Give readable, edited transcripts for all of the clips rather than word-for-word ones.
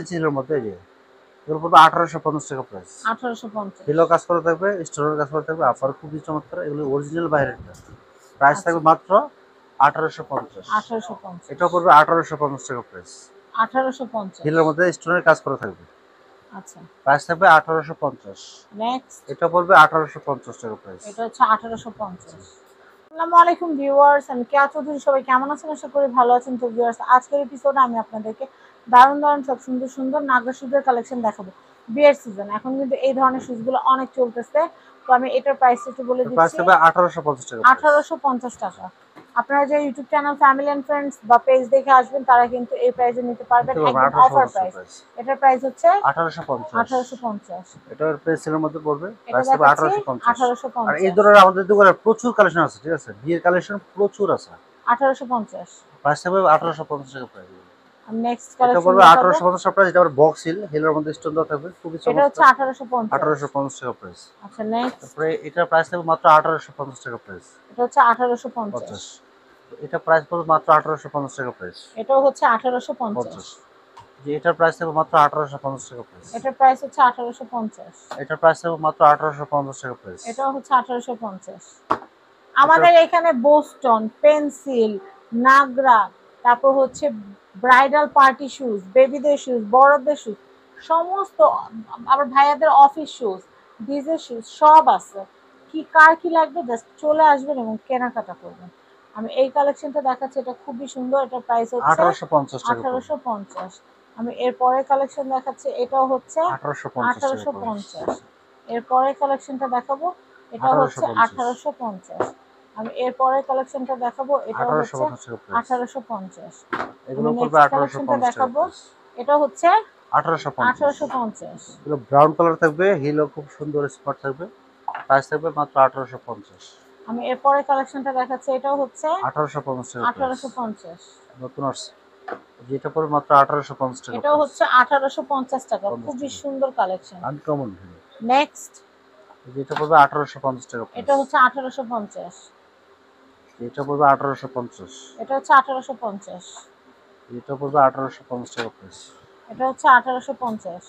ইঞ্চি হিলের মধ্যে এই যে এগুলো পড়বে 1850 টাকা প্রাইস। 1850 হিলও কাজ করা থাকবে, স্টোনের কাজ করা থাকবে, আপার খুবই চমৎকার। এগুলো অরিজিনাল বাইরেরটা। প্রাইস থাকবে মাত্র 1850। 1850 এটা পড়বে 1850 টাকা প্রাইস। 1850 হিলের মধ্যে স্টোনের কাজ করা থাকবে। আচ্ছা প্রাইস থাকবে 1850। নেক্সট এটা পড়বে 1850 টাকা প্রাইস। এটা হচ্ছে 1850। আসসালামু আলাইকুম ভিউয়ার্স, আমি কেয়া চৌধুরী। সবাই কেমন আছেন? আশা করি ভালো আছেন। তো ভিউয়ার্স, আজকের এপিসোডে আমি আপনাদেরকে দারুণ দারুণ সব সুন্দর সুন্দর নাগরা শুজের কালেকশন দেখাবো। বিয়ের সিজন, এখন কিন্তু এই ধরনের শুজগুলো অনেক চলতেছে। তো আমি এটার প্রাইসটা একটু বলে প্রাইস দিচ্ছি। থাকবে 1850 টাকা। 1850 টাকা। আপনারা যে YouTube channel family and friends বা পেজ দেখে আসবেন তারা কিন্তু এই প্রাইসে নিতে পারবেন, একদম অফার প্রাইস। এটার প্রাইস হচ্ছে 1850। এটার প্রাইসের মধ্যে পড়বে। এটা প্রাইস থাকবে 1850। আর এই 1850 ধরনের আমাদের দোকানে প্রচুর কালেকশন আছে, ঠিক আছে? বিয়ের কালেকশন প্রচুর আছে। 1850 প্রাইস থাকবে 1850 টাকা প্রাইস। নেক্সট এটা কালেকশন পড়বে দেখাবো। 1850 টাকা প্রাইস। এটা আবার বক্স হিল, হিলের মধ্যে স্টোন দেওয়া থাকবে, খুবই এটা হচ্ছে চমৎকার। 1850 1850 টাকা প্রাইস। আচ্ছা নেক্সট তারপরে এটার প্রাইস থাকবে মাত্র 1850 টাকা প্রাইস। এটা হচ্ছে 1850 50। এটা প্রাইস পড়বে মাত্র 1850 টাকা প্রাইস। এটাও হচ্ছে 1850 50। যে এটার প্রাইস থাকবে মাত্র 1850 টাকা প্রাইস। এটার প্রাইস হচ্ছে 1850 এটার প্রাইস থাকবে মাত্র 1850 টাকা প্রাইস। এটাও হচ্ছে 1850। আমাদের এখানে বোস্টন, পেন্সিল, নাগরা, তারপর হচ্ছে ব্রাইডাল পার্টি শুজ, বেবিদের শুজ, বড়দের শুজ, সমস্ত, আবার ভাইয়াদের অফিস শুজ, ডিজের শুজ সব আছে। কি কার কি লাগবে জাস্ট চলে আসবেন এবং কেনাকাটা করবেন। আমি এই কালেকশনটা দেখাচ্ছি, এটা খুবই সুন্দর। এটার প্রাইস হচ্ছে 1850 টাকা। 1850। আমি এর পরের কালেকশন দেখাচ্ছি, এটাও হচ্ছে 1850 টাকা। 1850। এর পরের কালেকশনটা দেখাবো, এটা হচ্ছে 1850। আমি এর পরের কালেকশনটা দেখাবো, এটাও হচ্ছে 1850। এগুলো আমি পড়বে নেক্সট কালেকশনটা 1850 টাকা দেখাবো, প্রাইস। এটা হচ্ছে 1850। 1850। এগুলো ব্রাউন কালার থাকবে, হিলও খুব সুন্দর স্পট থাকবে। প্রাইস থাকবে মাত্র 1850। আমি এর পরের কালেকশনটা দেখাচ্ছি, এটাও হচ্ছে 1850 টাকা প্রাইস। 1850। নতুন আসছে, যেটা পড়বে মাত্র 1850 টাকা এটাও প্রাইস। হচ্ছে 1850 টাকা, খুবই সুন্দর কালেকশন। Uncommon hill. নেক্সট যেটা পড়বে 1850 টাকা প্রাইস। এটা হচ্ছে 1850। এটা পড়বে 1850। এটা হচ্ছে 1850। এটা পড়বে 1850 টাকা প্রাইস। এটা হচ্ছে 1850।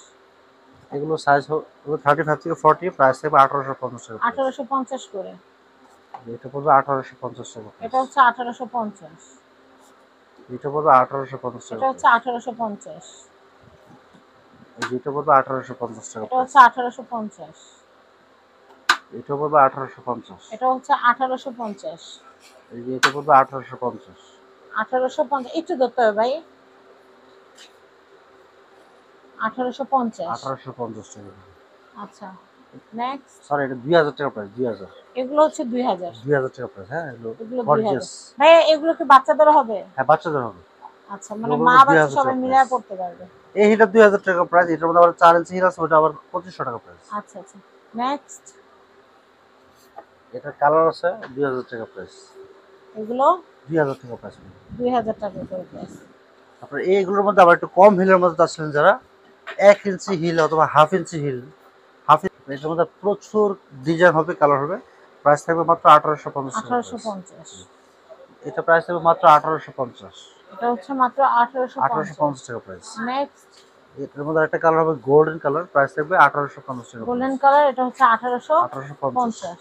এগুলো সাইজ হলো 35 থেকে 40, প্রাইস থাকবে 1850 টাকা। 1850 করে। এটা পড়বে 1850 টাকা। এটা হচ্ছে 1850। এটা পড়বে 1850 টাকা। এটা হচ্ছে 1850। এটা পড়বে 1850 টাকা। এটা হচ্ছে 1850। এটা পড়বে 1850। এটা হচ্ছে 1850। এটা পড়বে 1850। 1850 একটু ধরতে হবে ভাই। 1850। 1850 টাকা। আচ্ছা নেক্সট। সরি, এটা 2000 টাকা প্রাইস। 2000। এগুলো হচ্ছে 2000। 2000 টাকা প্রাইস। হ্যাঁ, এগুলো এগুলো 2000 গর্জিয়াস। ভাই, এগুলো কি বাচ্চাদের হবে? হ্যাঁ, বাচ্চাদের হবে। আচ্ছা, মানে মা বাচ্চা সবাই মিলে পড়তে পারবে। এই হিলটা 2000 টাকা প্রাইস। এটার মধ্যে আবার 4 ইঞ্চি হিল আছে, ওটা আবার 2500 টাকা প্রাইস। আচ্ছা আচ্ছা নেক্সট। এটা কালার আছে, 2000 টাকা প্রাইস। এগুলো 2000 টাকা প্রাইস। 2000 টাকা করে প্রাইস। তারপরে এইগুলোর মধ্যে আবার একটু কম হিলের মধ্যে আসলেন যারা, 1 ইঞ্চি হিল অথবা half inch heel, half inch, এটার মধ্যে প্রচুর ডিজাইন হবে, কালার হবে। প্রাইস থাকবে মাত্র 1850 টাকা। 1850। এটা প্রাইস থাকবে মাত্র 1850। এটা হচ্ছে মাত্র 1850 টাকা প্রাইস। নেক্সট। এটার মধ্যে একটা কালার হবে গোল্ডেন কালার, প্রাইস থাকবে 1850 টাকা। গোল্ডেন কালার, এটা হচ্ছে 1850।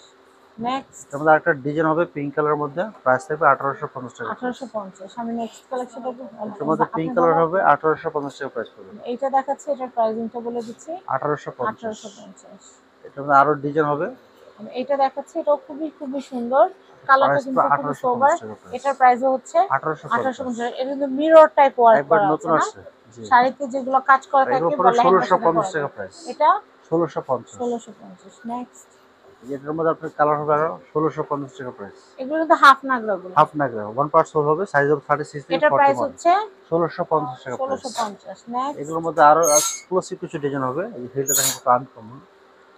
নেক্সট। এটার মধ্যে একটা ডিজাইন হবে পিঙ্ক কালারের মধ্যে, প্রাইস থাকবে 1850 টাকা। 1850। আমি নেক্সট কালেকশনটা এটার মধ্যে পিঙ্ক কালার হবে, 1850 টাকা প্রাইস পড়বে। এইটা দেখাচ্ছি, এটার প্রাইসিংটা বলে দিচ্ছি, 1850। 1850। এটার মধ্যে আরো ডিজাইন হবে। আমি এইটা দেখাচ্ছি, এটাও খুবই খুবই সুন্দর, কালারটা কিন্তু খুবই সোবার। এটার প্রাইসও হচ্ছে 1850। এটা কিন্তু মিরর টাইপ ওয়ার্ক করা আছে না, শাড়িতে যেগুলো কাজ করা থাকে বা লেহেঙ্গা সেটা করা থাকে। এটা 1650। নেক্সট। এটার মধ্যে আপনার কালার হবে আরো 1650 টাকা প্রাইস। এগুলো কিন্তু হাফ নাগরা গুলো, হাফ নাগরা 1 পার্ট সোল হবে, সাইজ হবে 36 থেকে 41। এটার প্রাইস হচ্ছে 1650 টাকা। 1650। নেক্সট। এগুলোর মধ্যে আরো এক্সক্লুসিভ কিছু ডিজাইন হবে। এই হিলটা দেখেন কত আনকমন।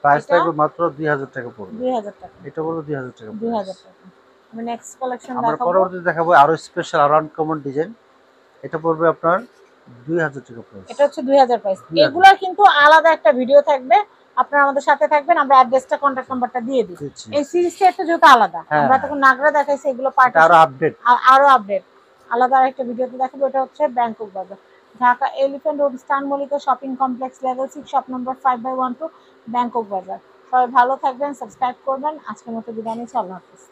প্রাইস থাকবে মাত্র 2000 টাকা পড়বে। 2000 টাকা। এটা পড়বে 2000 টাকা। 2000 টাকা। আমি নেক্সট কালেকশন আমরা দেখাবো। পরবর্তীতে দেখাবো আরো স্পেশাল আর আনকমন ডিজাইন। এটা পড়বে আপনার 2000 টাকা প্রাইস। এটা হচ্ছে 2000 প্রাইস। এগুলা কিন্তু আলাদা একটা ভিডিও থাকবে, আপনারা আমাদের সাথে থাকবেন। আমরা অ্যাড্রেসটা, কন্টাক্ট নাম্বারটা দিয়ে দিই। এই সিরিজটা একটু যেহেতু আলাদা, আমরা তখন নাগরা দেখাইছি, এগুলো পার্টি আরো আপডেট, আরো আপডেট আলাদা একটা ভিডিওতে দেখাবো। এটা হচ্ছে Bangkok bazaar. Dhaka elephant road স্টান Mallika shopping complex level 6 shop number 5/12 Bangkok bazaar. সবাই ভালো থাকবেন, সাবস্ক্রাইব করবেন। আজকের মতো বিদায় নিচ্ছি, আল্লাহ হাফেজ।